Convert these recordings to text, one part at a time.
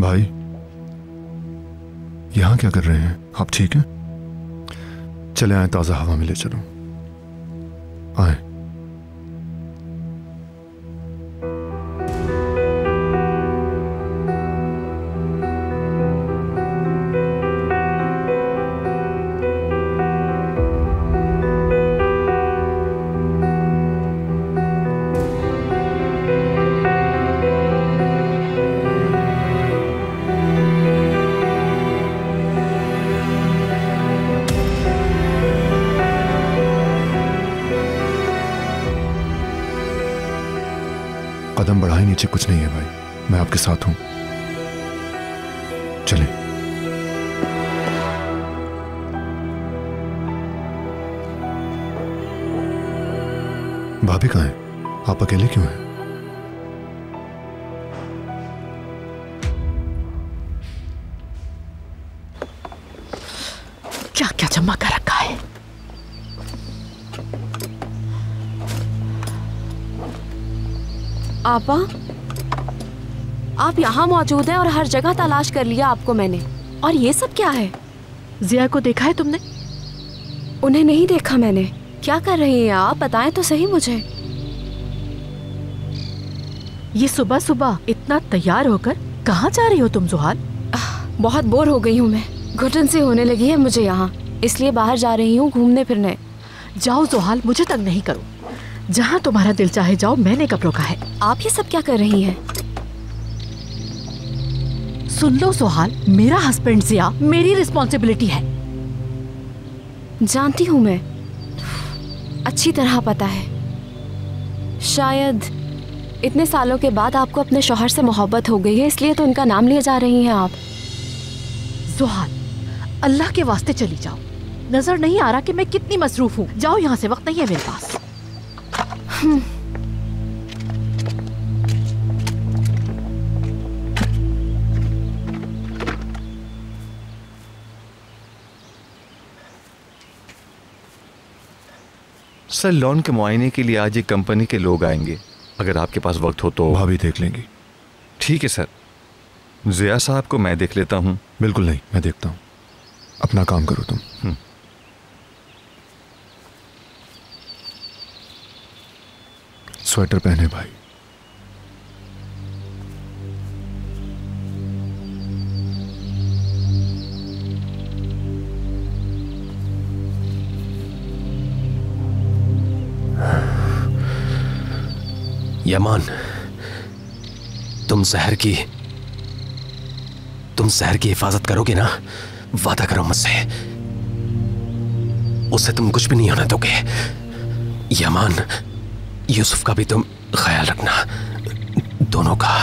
भाई, यहां क्या कर रहे हैं आप? ठीक है, चले आए, ताजा हवा में ले चलो। आए। कदम बढ़ाए, नीचे कुछ नहीं है भाई, मैं आपके साथ हूं। चलें। भाभी कहाँ हैं? आप अकेले क्यों हैं? क्या क्या जमा कर रखा है? आपा, आप यहाँ मौजूद हैं और हर जगह तलाश कर लिया आपको मैंने। और ये सब क्या है? जिया को देखा है तुमने? उन्हें नहीं देखा मैंने। क्या कर रही हैं आप? बताएं तो सही मुझे। ये सुबह सुबह इतना तैयार होकर कहाँ जा रही हो तुम जुहाल? बहुत बोर हो गई हूँ मैं, घुटन सी होने लगी है मुझे यहाँ, इसलिए बाहर जा रही हूँ घूमने फिरने। जाओ जुहाल, मुझे तंग नहीं करो। जहाँ तुम्हारा दिल चाहे जाओ, मैंने कब रोका है? आप ये सब क्या कर रही हैं? सुन लो सुहाल, मेरा हस्बैंड जिया मेरी रिस्पॉन्सिबिलिटी है। जानती हूँ मैं, अच्छी तरह पता है। शायद इतने सालों के बाद आपको अपने शौहर से मोहब्बत हो गई है, इसलिए तो उनका नाम लिए जा रही हैं आप। जुहाल, अल्लाह के वास्ते चली जाओ। नजर नहीं आ रहा कि मैं कितनी मसरूफ हूँ? जाओ यहाँ से, वक्त नहीं है मेरे पास। सर, लॉन के मुआयने के लिए आज एक कंपनी के लोग आएंगे, अगर आपके पास वक्त हो तो। भाभी देख लेंगी। ठीक है सर। जिया साहब को मैं देख लेता हूँ। बिल्कुल नहीं, मैं देखता हूँ। अपना काम करो तुम। स्वेटर पहने भाई। यमान, तुम जहर की हिफाजत करोगे ना? वादा करो मुझसे, उससे तुम कुछ भी नहीं होने दोगे। यमान, यूसुफ का भी तुम ख्याल रखना, दोनों का।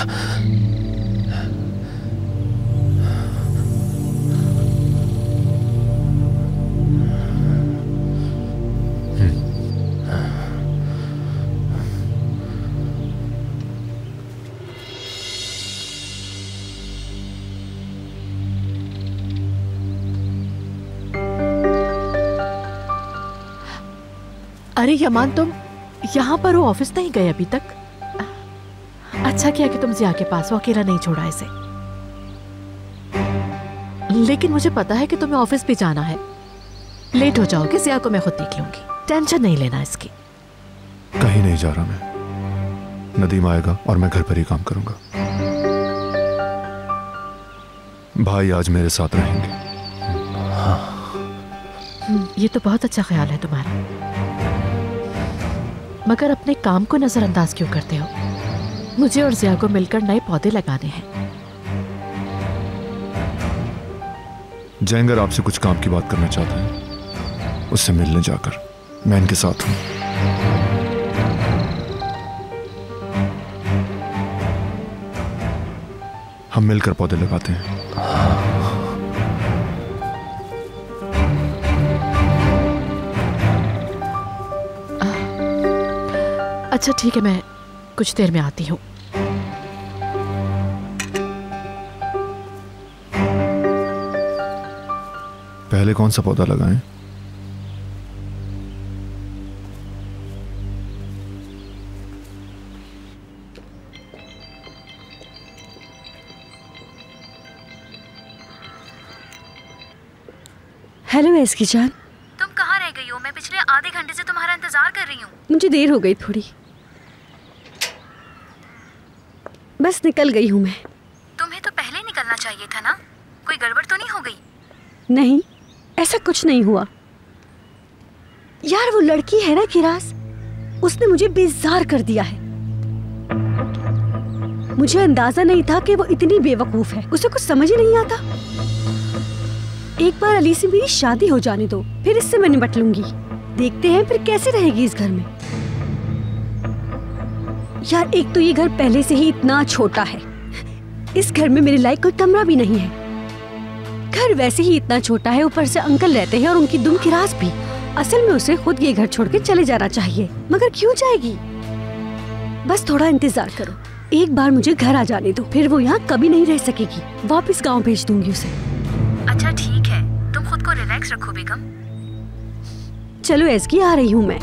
अरे यमान, तुम यहाँ पर हो? ऑफिस नहीं गए अभी तक? अच्छा किया कि तुम जिया के पास हो, अकेला नहीं छोड़ा इसे। लेकिन मुझे पता है कि तुम्हें ऑफिस भी जाना है। लेट हो जाओगे, जिया को मैं खुद देख लूंगी, टेंशन नहीं लेना इसकी। कहीं नहीं जा रहा मैं। नदीम आएगा और मैं घर पर ही काम करूंगा। भाई आज मेरे साथ रहेंगे। ये तो बहुत अच्छा ख्याल है तुम्हारा, मगर अपने काम को नजरअंदाज क्यों करते हो? मुझे और जिया को मिलकर नए पौधे लगाने हैं। जैंगर आपसे कुछ काम की बात करना चाहता है, उससे मिलने जाकर। मैं इनके साथ हूं। हम मिलकर पौधे लगाते हैं। अच्छा ठीक है, मैं कुछ देर में आती हूँ। पहले कौन सा पौधा लगाएं? हेलो एस्की जान। तुम कहाँ रह गई हो? मैं पिछले आधे घंटे से तुम्हारा इंतजार कर रही हूँ। मुझे देर हो गई थोड़ी, बस निकल गई हूँ मैं। तुम्हें तो पहले निकलना चाहिए था ना, कोई गड़बड़ तो नहीं हो गई? नहीं, ऐसा कुछ नहीं हुआ यार। वो लड़की है ना किरास, उसने मुझे बेजार कर दिया है। मुझे अंदाजा नहीं था कि वो इतनी बेवकूफ है, उसे कुछ समझ ही नहीं आता। एक बार अली से मेरी शादी हो जाने दो, फिर इससे मैं निपट लूंगी। देखते हैं फिर कैसे रहेगी इस घर में। यार एक तो ये घर पहले से ही इतना छोटा है, इस घर में मेरे लायक कोई कमरा भी नहीं है। घर वैसे ही इतना छोटा है, ऊपर से अंकल रहते हैं और उनकी दुम किरास भी। असल में उसे खुद ये घर छोड़ के चले जाना चाहिए, मगर क्यों जाएगी? बस थोड़ा इंतजार करो, एक बार मुझे घर आ जाने दो, फिर वो यहाँ कभी नहीं रह सकेगी। वापस गांव भेज दूंगी उसे। अच्छा ठीक है, तुम खुद को रिलैक्स रखो बेगम। चलो एस्की, आ रही हूँ मैं।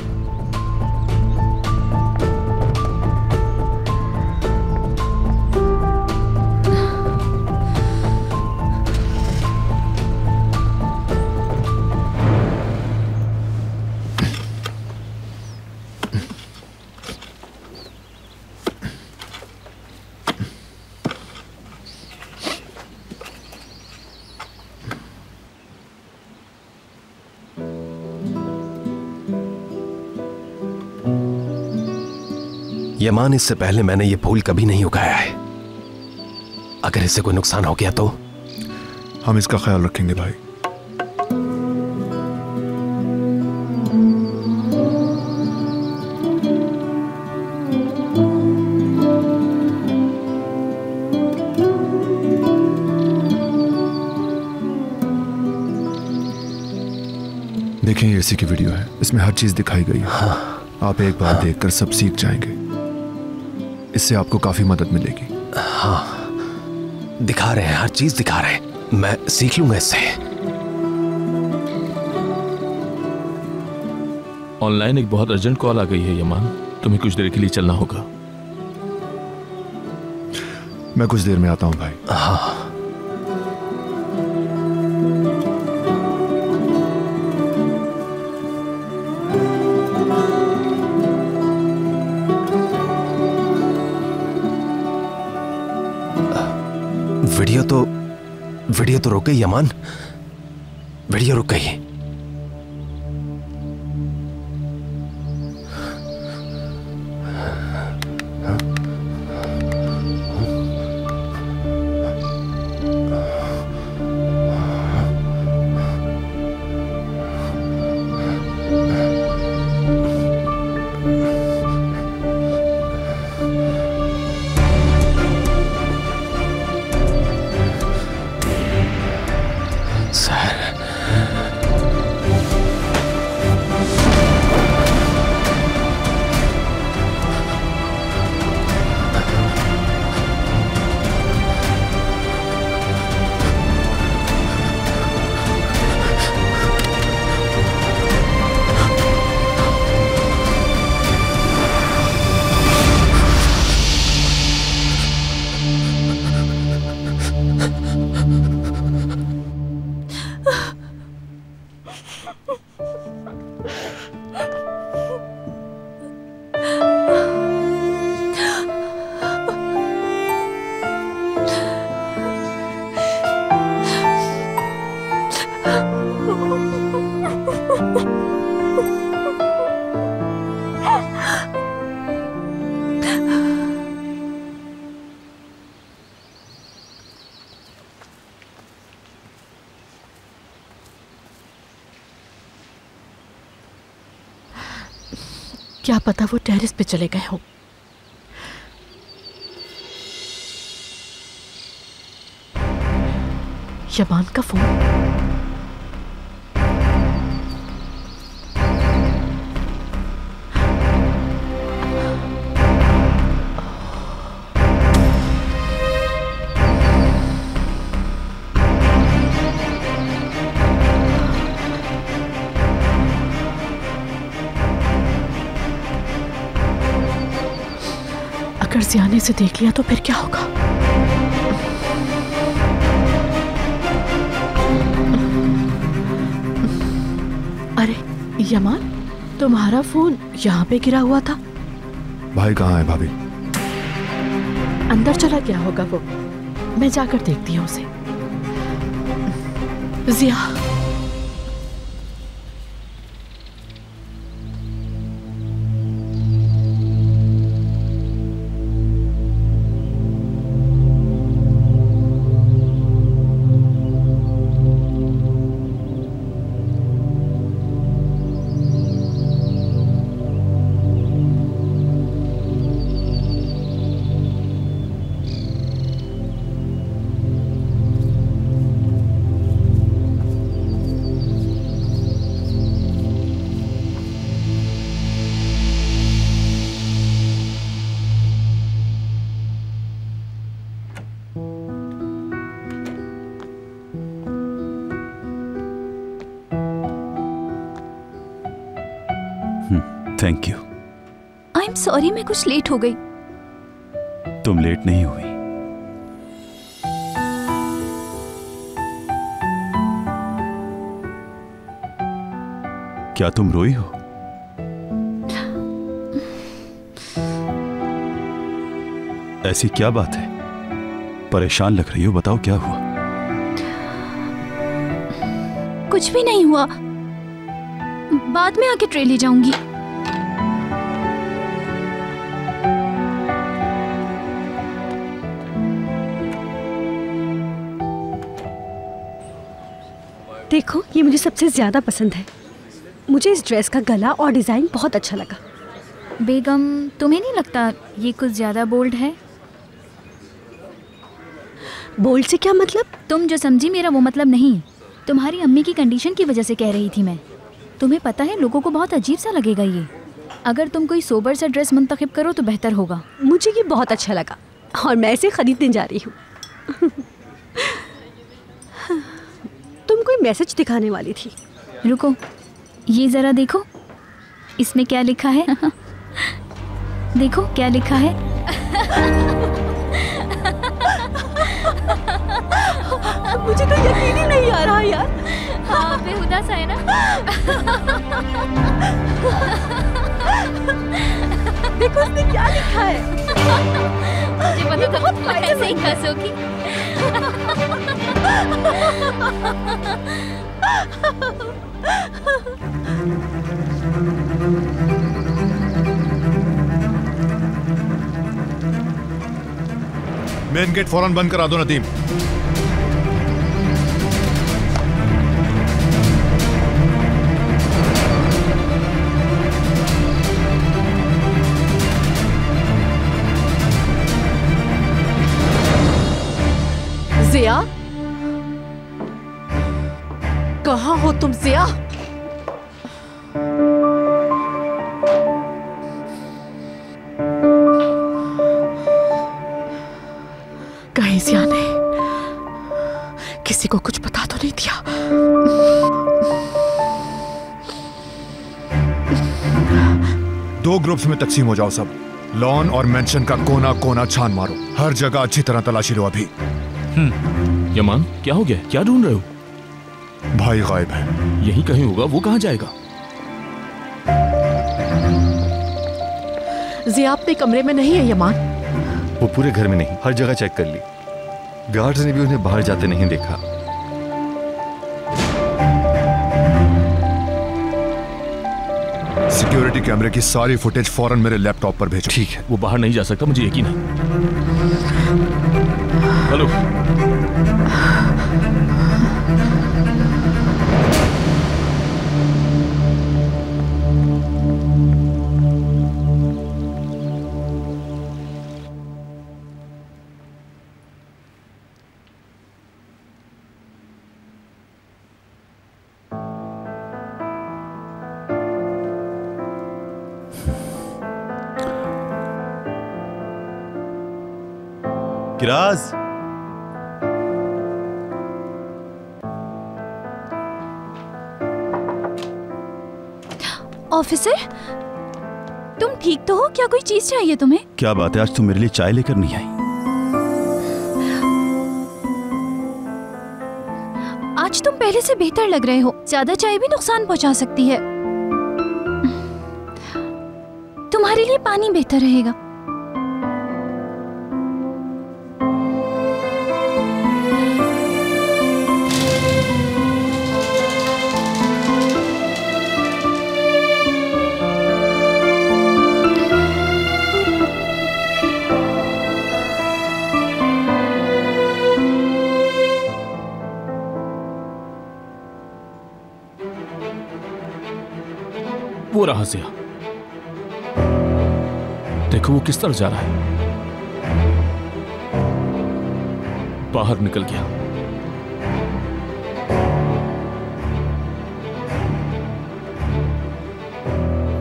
यमान, इससे पहले मैंने ये फूल कभी नहीं उगाया है। अगर इससे कोई नुकसान हो गया तो? हम इसका ख्याल रखेंगे भाई। देखें, ये इसी की वीडियो है, इसमें हर चीज दिखाई गई है। हाँ। आप एक बार देखकर सब सीख जाएंगे, इससे आपको काफी मदद मिलेगी। हाँ, दिखा रहे हैं, हर चीज दिखा रहे हैं, मैं सीख लूंगा इससे। ऑनलाइन एक बहुत अर्जेंट कॉल आ गई है यमान, तुम्हें कुछ देर के लिए चलना होगा। मैं कुछ देर में आता हूं भाई। हाँ। वीडियो तो रुक गई यमान, वीडियो रुक गई। क्या पता वो टेरेस पे चले गए हो। यमान का फोन। अगर ज़ियाने से देख लिया तो फिर क्या होगा? यमान, तुम्हारा फोन यहाँ पे गिरा हुआ था। भाई कहाँ है भाभी? अंदर चला गया होगा वो। मैं जाकर देखती हूँ उसे। Jiya, thank you. I am sorry, मैं कुछ लेट हो गई। तुम लेट नहीं हुई। क्या तुम रोई हो? ऐसी क्या बात है? परेशान लग रही हो, बताओ क्या हुआ? कुछ भी नहीं हुआ, बाद में आके ट्रे ले जाऊंगी। देखो, ये मुझे सबसे ज्यादा पसंद है। मुझे इस ड्रेस का गला और डिजाइन बहुत अच्छा लगा। बेगम, तुम्हें नहीं लगता ये कुछ ज्यादा बोल्ड है? बोल्ड से क्या मतलब? तुम जो समझी मेरा वो मतलब नहीं। तुम्हारी अम्मी की कंडीशन की वजह से कह रही थी मैं। तुम्हें पता है लोगों को बहुत अजीब सा लगेगा ये। अगर तुम कोई सोबर सा ड्रेस मुंतखब करो तो बेहतर होगा। मुझे ये बहुत अच्छा लगा और मैं इसे खरीदने जा रही हूँ। तुम कोई मैसेज दिखाने वाली थी। रुको, ये जरा देखो, इसमें क्या लिखा है। देखो क्या लिखा है। मुझे तो यकीन ही नहीं आ रहा यार। हाँ, बेहुदा सा है ना। देखो उसने क्या लिखा है। मुझे पता था तुम ऐसे ही हंसोगी। मेन गेट फौरन बंद करा दो नदीम। जिया, कहाँ हो तुम जिया? कहीं जिया ने किसी को कुछ बता तो नहीं दिया? दो ग्रुप्स में तकसीम हो जाओ सब। लॉन और मेंशन का कोना कोना छान मारो। हर जगह अच्छी तरह तलाशी लो अभी। यमान, क्या हो गया? क्या ढूंढ रहे हो? भाई गायब है। यही कहीं होगा, वो कहाँ जाएगा? जिया अपने कमरे में नहीं है यमान। वो पूरे घर में नहीं, हर जगह चेक कर ली। गार्ड्स ने भी उन्हें बाहर जाते नहीं देखा। सिक्योरिटी कैमरे की सारी फुटेज फौरन मेरे लैपटॉप पर भेजो। ठीक है। वो बाहर नहीं जा सकता, मुझे यकीन है। हेलो, किराज, ऑफिसर, तुम ठीक तो हो? क्या कोई चीज चाहिए तुम्हें? क्या बात है, आज तुम मेरे लिए चाय लेकर नहीं आई? आज तुम पहले से बेहतर लग रहे हो। ज्यादा चाय भी नुकसान पहुंचा सकती है। तुम्हारे लिए पानी बेहतर रहेगा। वो रहा जिया, देखो वो किस तरफ जा रहा है। बाहर निकल गया।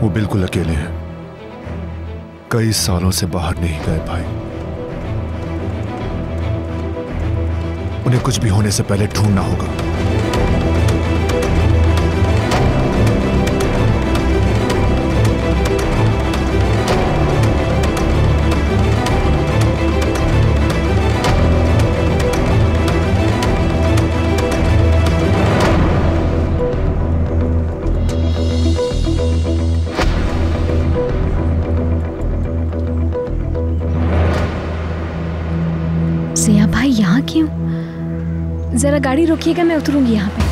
वो बिल्कुल अकेले हैं, कई सालों से बाहर नहीं गए भाई। उन्हें कुछ भी होने से पहले ढूंढना होगा। जिया भाई यहाँ क्यों? जरा गाड़ी रोकिएगा, मैं उतरूंगी यहाँ पे।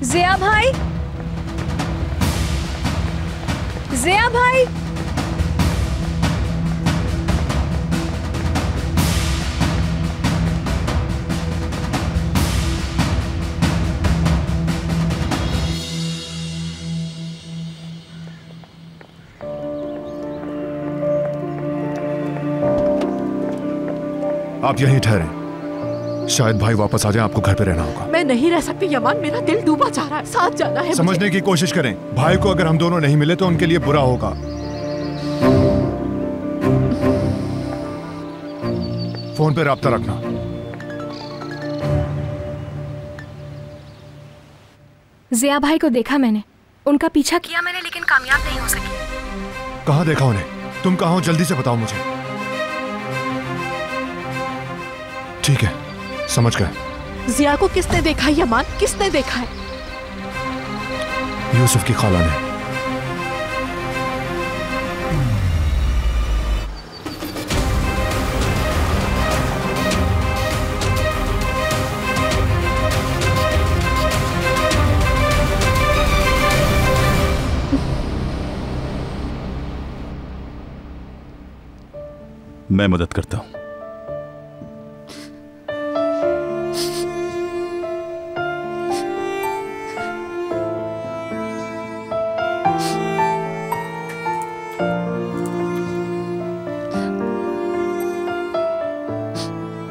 जिया भाई, जिया भाई, आप यहीं ठहरें, शायद भाई वापस आ जाए, आपको घर पे रहना होगा। मैं नहीं रह सकती यमान, मेरा दिल डूबा जा रहा है, साथ जाना है। समझने की कोशिश करें, भाई को अगर हम दोनों नहीं मिले तो उनके लिए बुरा होगा। फोन पे राब्ता रखना। जिया भाई को देखा मैंने, उनका पीछा किया मैंने, लेकिन कामयाब नहीं हो सकी। कहाँ देखा उन्हें? तुम कहाँ हो? जल्दी से बताओ मुझे। ठीक है, समझ गए। जिया को किसने देखा है यमान, किसने देखा है? यूसुफ की खाला ने। मैं मदद करता हूं।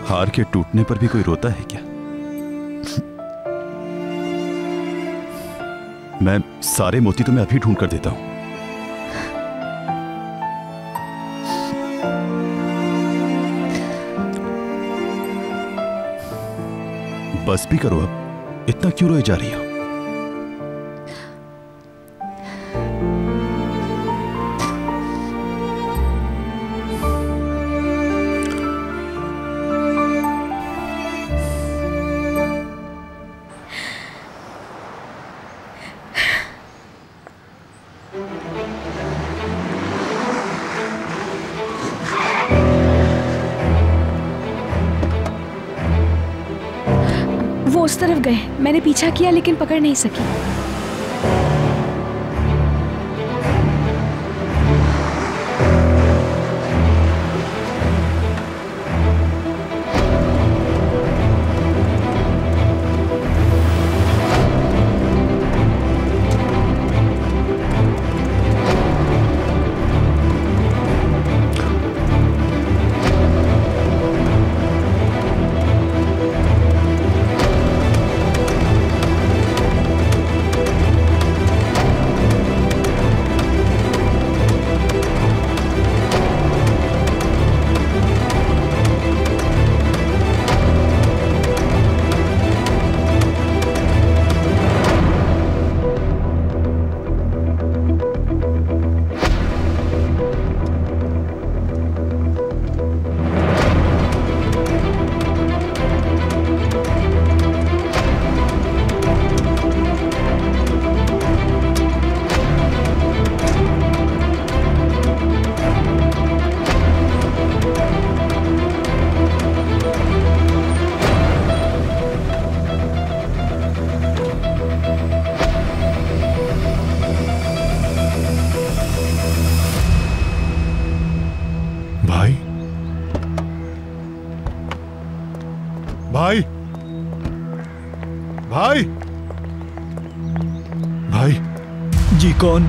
हार के टूटने पर भी कोई रोता है क्या? मैं सारे मोती तुम्हें अभी ढूंढ कर देता हूं। बस भी करो अब, इतना क्यों रोए जा रही हो? वो उस तरफ गए, मैंने पीछा किया लेकिन पकड़ नहीं सकी। भाई भाई भाई। जी कौन?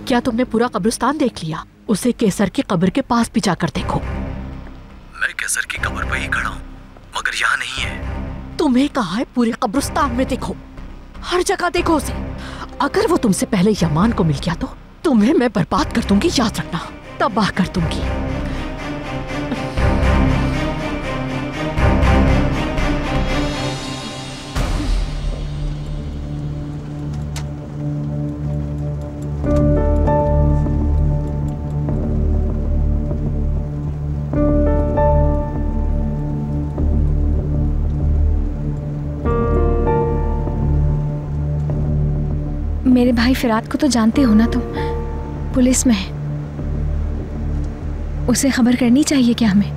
क्या तुमने पूरा कब्रिस्तान देख लिया? उसे केसर की कब्र के पास भी जाकर देखो। मैं केसर की कब्र पर ही खड़ा हूँ, मगर यहाँ नहीं है। तुम्हें कहा है पूरे कब्रिस्तान में देखो, हर जगह देखो उसे। अगर वो तुमसे पहले यमान को मिल गया तो तुम्हें मैं बर्बाद कर दूंगी, याद रखना, तबाह कर दूंगी। मेरे भाई फिरात को तो जानते हो ना तुम, पुलिस में है। उसे खबर करनी चाहिए क्या हमें?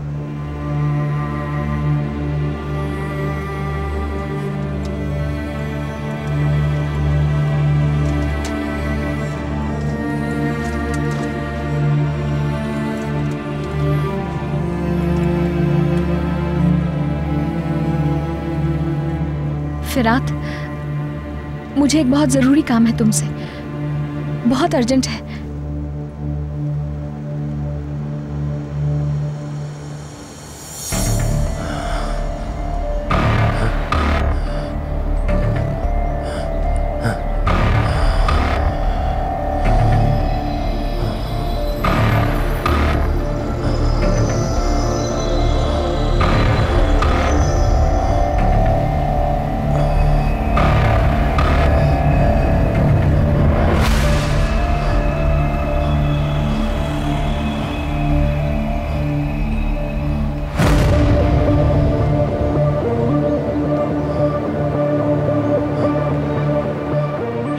फिरात, मुझे एक बहुत जरूरी काम है तुमसे, बहुत अर्जेंट है।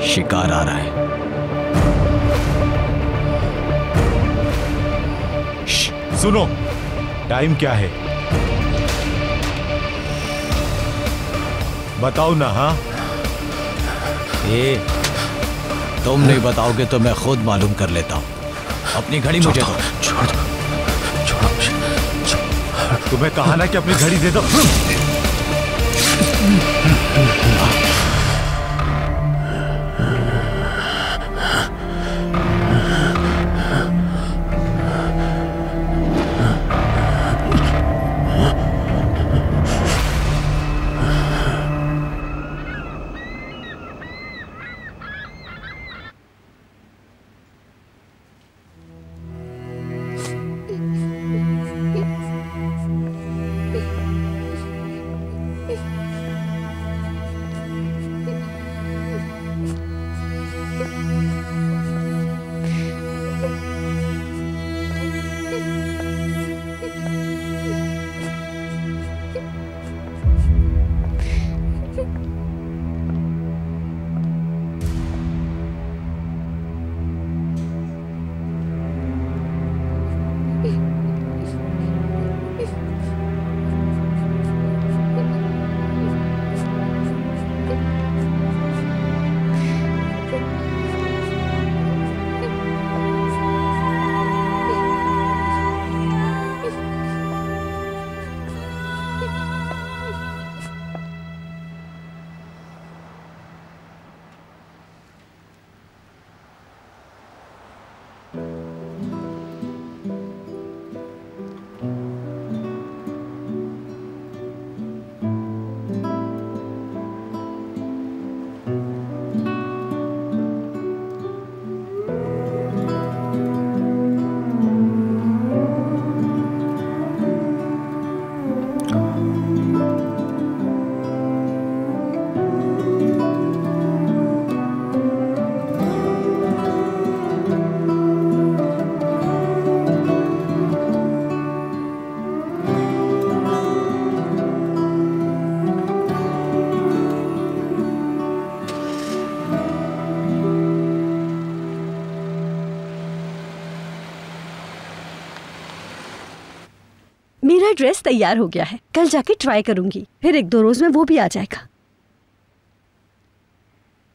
शिकार आ रहा है। सुनो, टाइम क्या है बताओ ना। हाँ, तुम नहीं बताओगे तो मैं खुद मालूम कर लेता हूं। अपनी घड़ी मुझे दो। छोड़ दो, तुम्हें कहा ना कि अपनी घड़ी दे दो। मेरा ड्रेस तैयार हो गया है, कल जाके ट्राई करूंगी, फिर 1-2 रोज में वो भी आ जाएगा।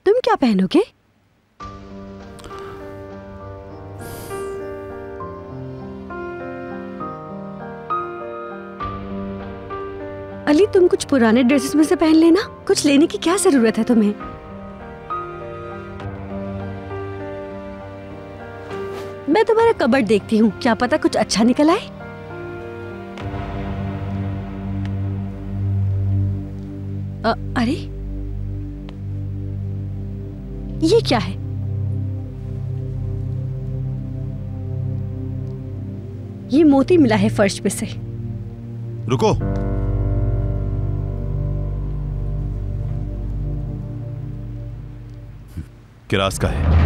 तुम क्या पहनोगे? अली, तुम कुछ पुराने ड्रेसेस में से पहन लेना, कुछ लेने की क्या जरूरत है तुम्हें? मैं तुम्हारा कबर्ड देखती हूँ, क्या पता कुछ अच्छा निकल आए। अरे ये क्या है? ये मोती मिला है फर्श पे से। रुको, किरास का है।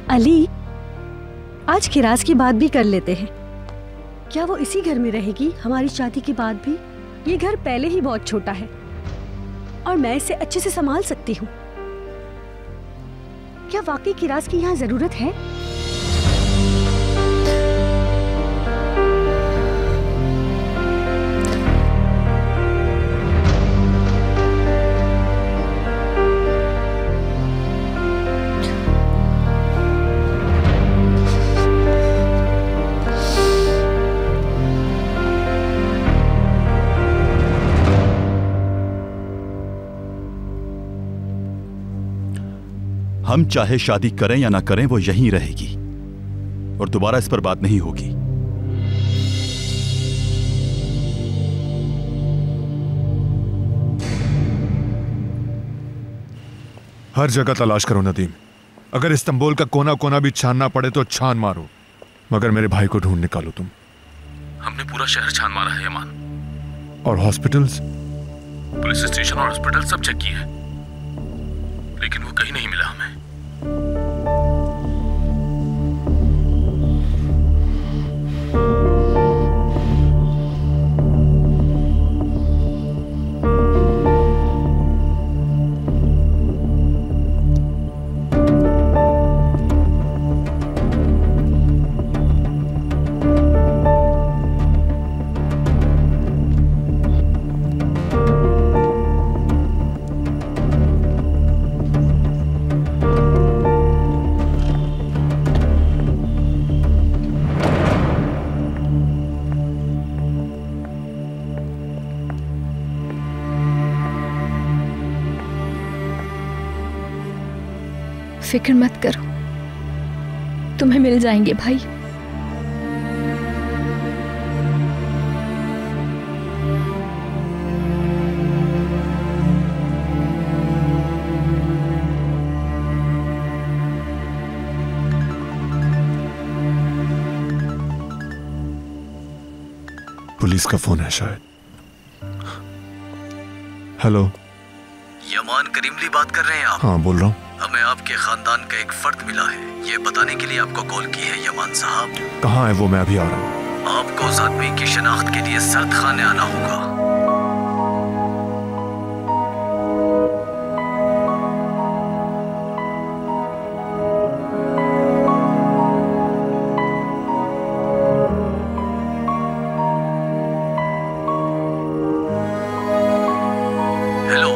अली, आज किरास की बात भी कर लेते हैं। क्या वो इसी घर में रहेगी हमारी शादी के बाद भी? ये घर पहले ही बहुत छोटा है और मैं इसे अच्छे से संभाल सकती हूँ। क्या वाकई किरास की यहाँ जरूरत है? हम चाहे शादी करें या ना करें, वो यहीं रहेगी और दोबारा इस पर बात नहीं होगी। हर जगह तलाश करो नदीम, अगर इस्तांबुल का कोना कोना भी छानना पड़े तो छान मारो, मगर मेरे भाई को ढूंढ निकालो तुम। हमने पूरा शहर छान मारा है यमान। और हॉस्पिटल्स? पुलिस स्टेशन और हॉस्पिटल सब चेक किए, लेकिन वो कहीं नहीं मिला हमें। फिक्र मत करो, तुम्हें मिल जाएंगे भाई। पुलिस का फोन है शायद। हेलो, यमान करीमली बात कर रहे हैं आप? हाँ बोल रहा हूँ। हमें आपके खानदान का एक फर्द मिला है, ये बताने के लिए आपको कॉल की है यमान साहब। कहाँ है वो? मैं अभी आ रहा हूँ। आपको उस आदमी की शनाख्त के लिए सर्द खाने आना होगा। हेलो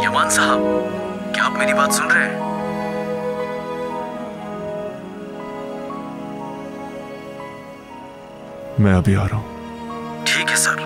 यमान साहब, क्या आप मेरी बात सुन रहे हैं? मैं अभी आ रहा हूं। ठीक है सर।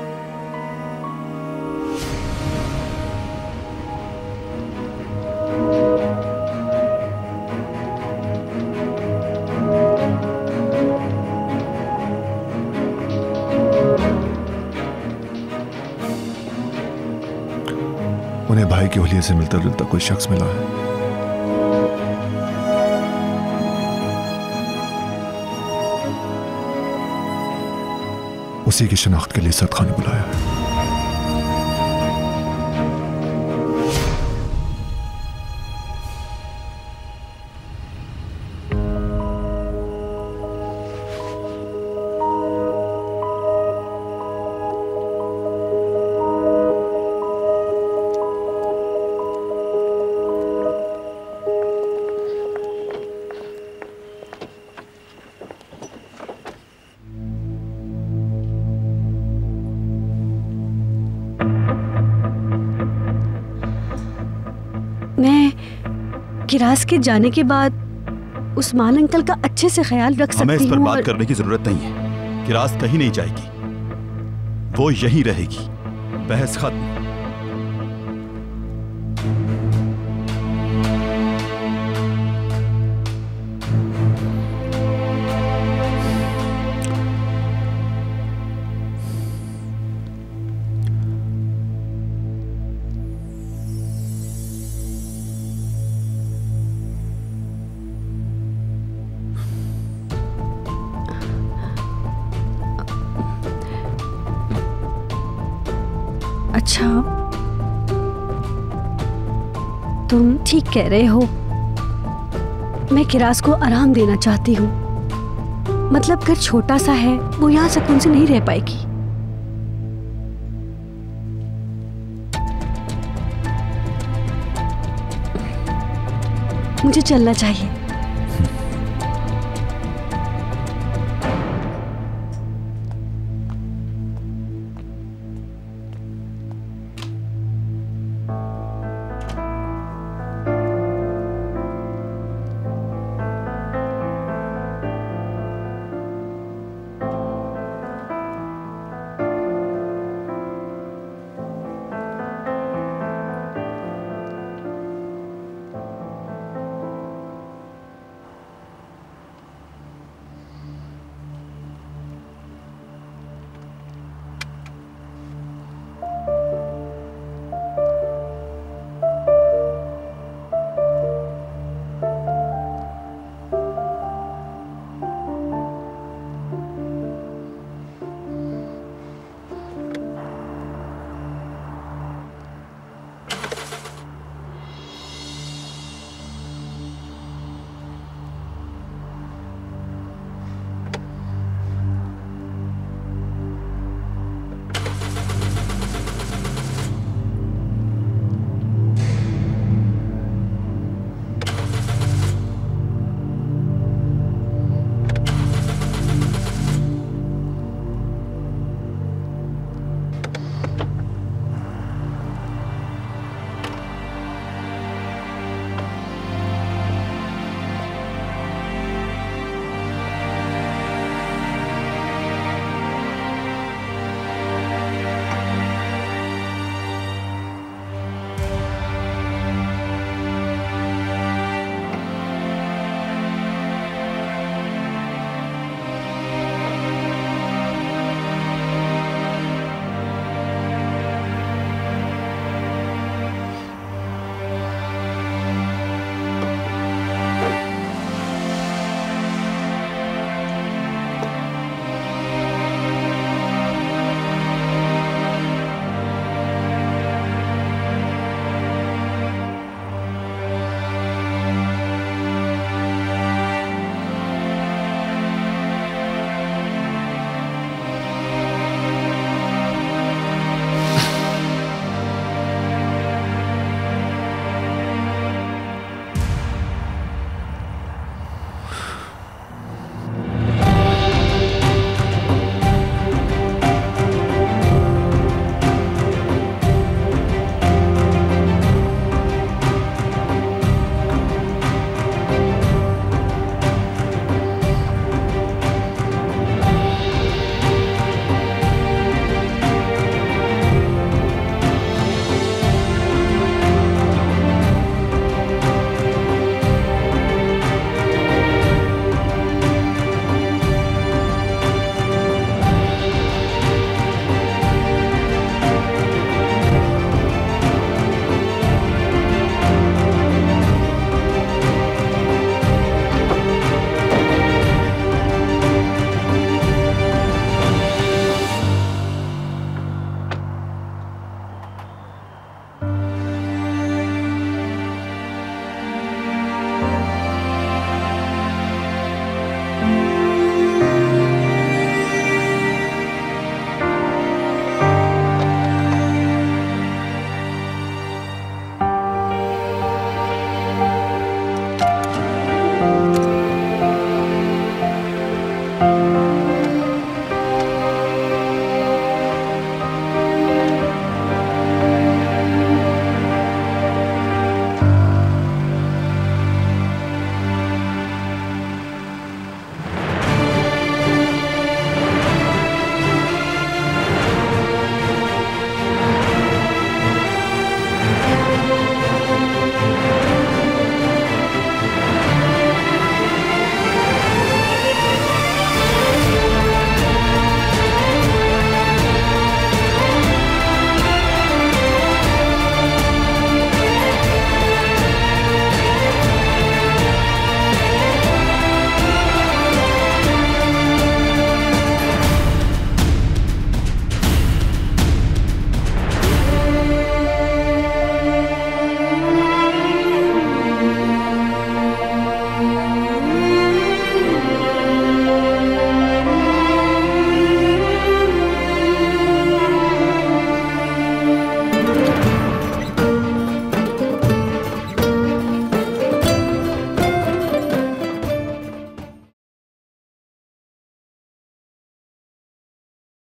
उन्हें भाई के हुलिये से मिलता जुलता कोई शख्स मिला है? उसी की शनाख्त के लिए सदखा ने बुलाया है। मैं किरास के जाने के बाद उस्मान अंकल का अच्छे से ख्याल रख सकती हूँ। हमें इस पर बात करने की जरूरत नहीं है। किरास कहीं नहीं जाएगी, वो यहीं रहेगी। बहस खत्म। अच्छा, तुम ठीक कह रहे हो। मैं किरास को आराम देना चाहती हूँ। मतलब घर छोटा सा है, वो यहाँ सुकून से नहीं रह पाएगी। मुझे चलना चाहिए।